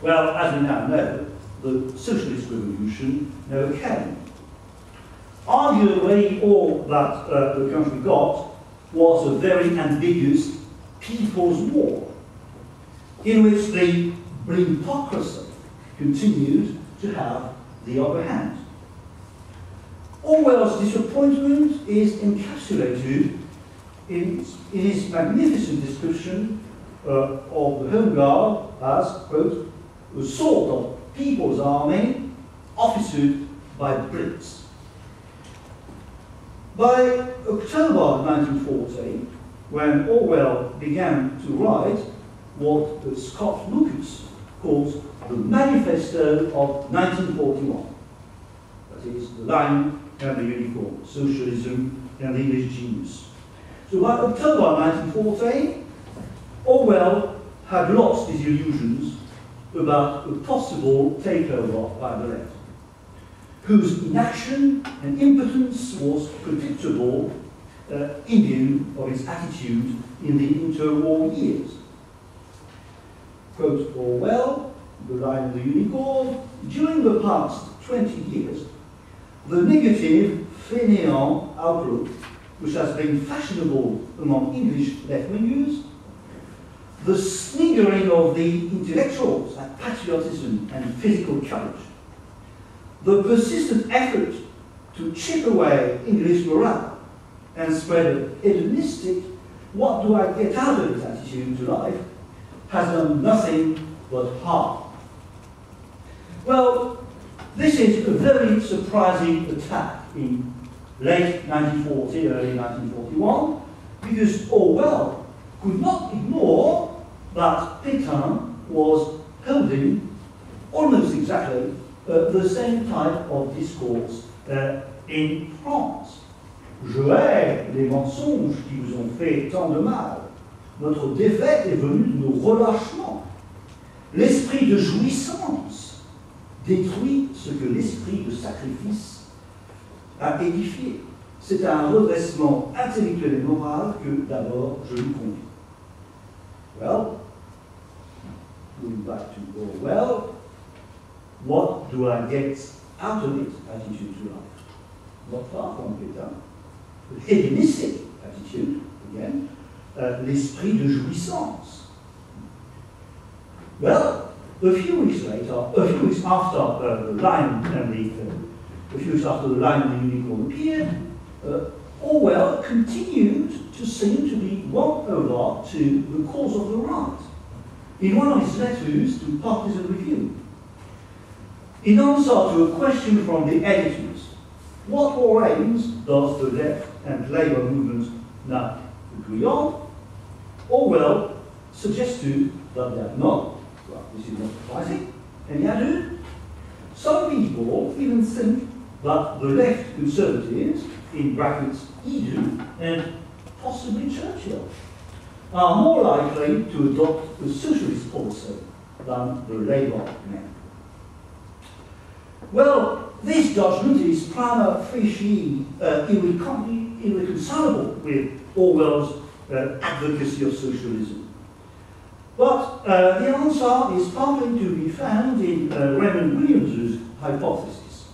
Well, as we now know, the socialist revolution never came. Arguably, all that the country got was a very ambiguous people's war, in which the blindocracy continued to have the upper hand. Orwell's disappointment is encapsulated in his magnificent description of the Home Guard as, quote, a sort of people's army officered by Brits. By October 1940, when Orwell began to write what Scott Lucas calls the Manifesto of 1941, that is, the line and the unicorn, socialism and the English genius. So by October 1940, Orwell had lost his illusions about a possible takeover by the left, whose inaction and impotence was predictable in view of its attitude in the interwar years. Quote Orwell, the line of the unicorn, during the past 20 years, the negative, fainéant outlook, which has been fashionable among English left-wingers, the sniggering of the intellectuals at patriotism and physical courage, the persistent effort to chip away English morale and spread a hedonistic, what do I get out of this attitude to life, has done nothing but harm. Well, this is a very surprising attack in late 1940, early 1941, because Orwell could not ignore that Pétain was holding almost exactly the same type of discourse in France. Je hais les mensonges qui vous ont fait tant de mal. Notre défaite est venue de nos relâchements. L'esprit de jouissance détruit ce que l'esprit de sacrifice a édifié. C'est à un redressement intellectuel et moral que d'abord je nous conduis. Well, going back to Orwell, what do I get out of it? Attitude to life. Not far from Pétain. The hedonistic attitude, again, l'esprit de jouissance. Well, a few weeks after the line and a few weeks after the line and the unicorn appeared, Orwell continued to seem to be won over to the cause of the right. In one of his letters to Partisan Review, in answer to a question from the editors, what war aims does the left and Labour movement now agree on? Orwell suggested that they have not. Well, this is not surprising. And he added, some people even think that the left conservatives, in brackets Eden and possibly Churchill, are more likely to adopt the socialist policy than the Labour men. Well, this judgment is prima facie irreconcilable with Orwell's advocacy of socialism. But the answer is partly to be found in Raymond Williams's hypothesis.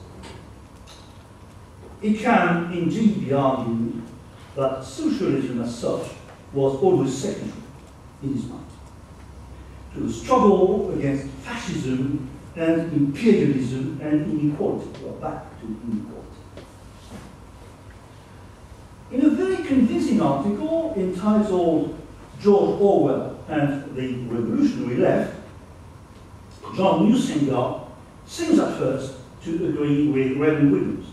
It can indeed be argued that socialism as such was always secondary in his mind to the struggle against fascism and imperialism and inequality. We're back to inequality. In a very convincing article entitled George Orwell and the Revolutionary Left, John Newsinger seems at first to agree with Raymond Williams.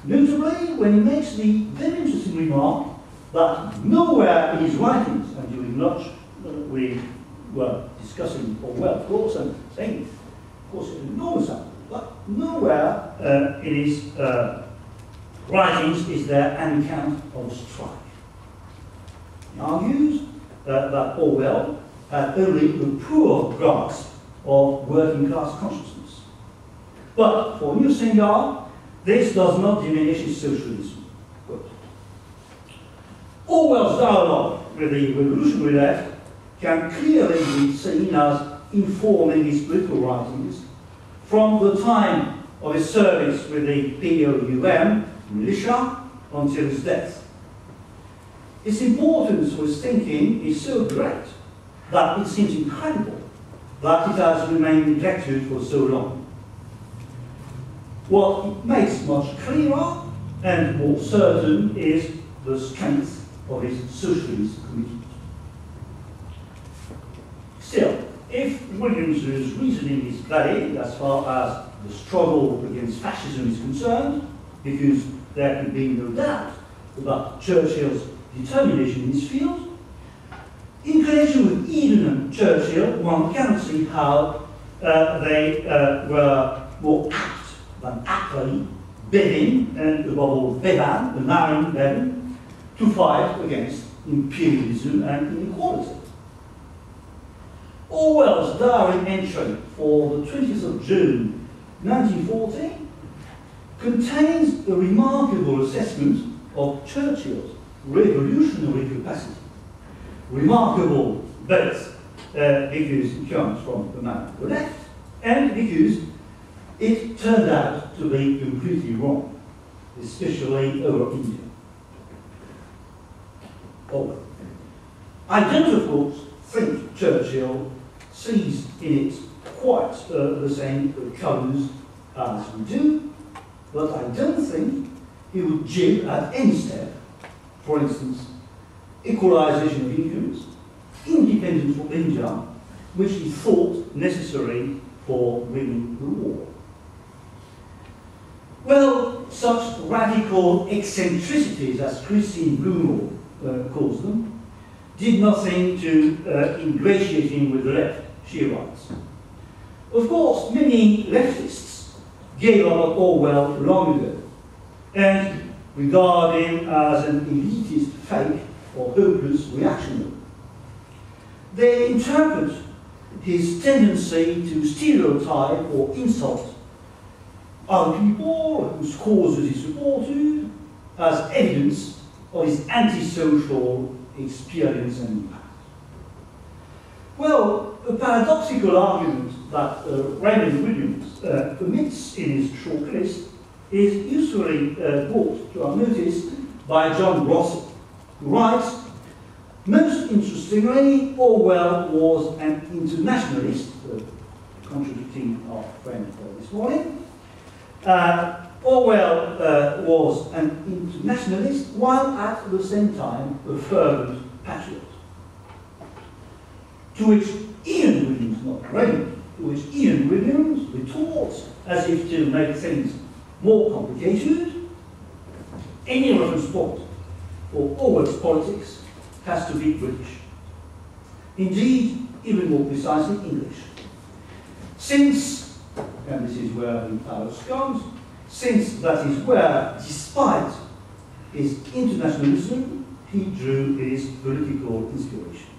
Notably, when he makes the very interesting remark that nowhere in his writings, and during lunch we were discussing Orwell, of course, and saying, of course, it's an enormous sample, but nowhere in his writings is there an account of a strike. He argues that Orwell had only a poor grasp of working class consciousness. But for Newsinger, this does not diminish his socialism. Quote, Orwell's dialogue with the revolutionary left can clearly be seen as informing his political writings from the time of his service with the POUM militia until his death. Its importance for his thinking is so great that it seems incredible that it has remained neglected for so long. What it makes much clearer and more certain is the strength of his socialist commitment. Still, if Williams's reasoning is valid as far as the struggle against fascism is concerned, because there can be no doubt about Churchill's determination in this field, in connection with Eden and Churchill, one cannot see how they were more apt than actually Bevin, and above all Bevan, the marrying Bevin, to fight against imperialism and inequality. Orwell's diary entry for the 20th of June 1940 contains a remarkable assessment of Churchill's revolutionary capacity. Remarkable both because it comes from the man on the left and because it turned out to be completely wrong, especially over India. Oh, I don't, of course, think Churchill sees in it quite the same colours as we do, but I don't think he would jib at any step. For instance, equalisation of incomes, independence for India, which he thought necessary for winning the war. Well, such radical eccentricities, as Christine Blumel calls them, did nothing to ingratiate him with the left, she writes. Of course, many leftists gave up on Orwell long ago and regard him as an elitist fake or hopeless reactionary. They interpret his tendency to stereotype or insult other people whose causes he supported as evidence of his antisocial experience and impact. Well, a paradoxical argument that Raymond Williams commits in his short list is usefully brought to our notice by John Russell, who writes, most interestingly, Orwell was an internationalist, contradicting our friend this morning. Orwell was an internationalist while at the same time a fervent patriot. To which Ian Williams, not Raymond, to which Ian Williams retorts, as if to make things more complicated, any reference point for Orwell's politics has to be British. Indeed, even more precisely, English. Since, and this is where the paradox comes, since that is where, despite his internationalism, he drew his political inspiration.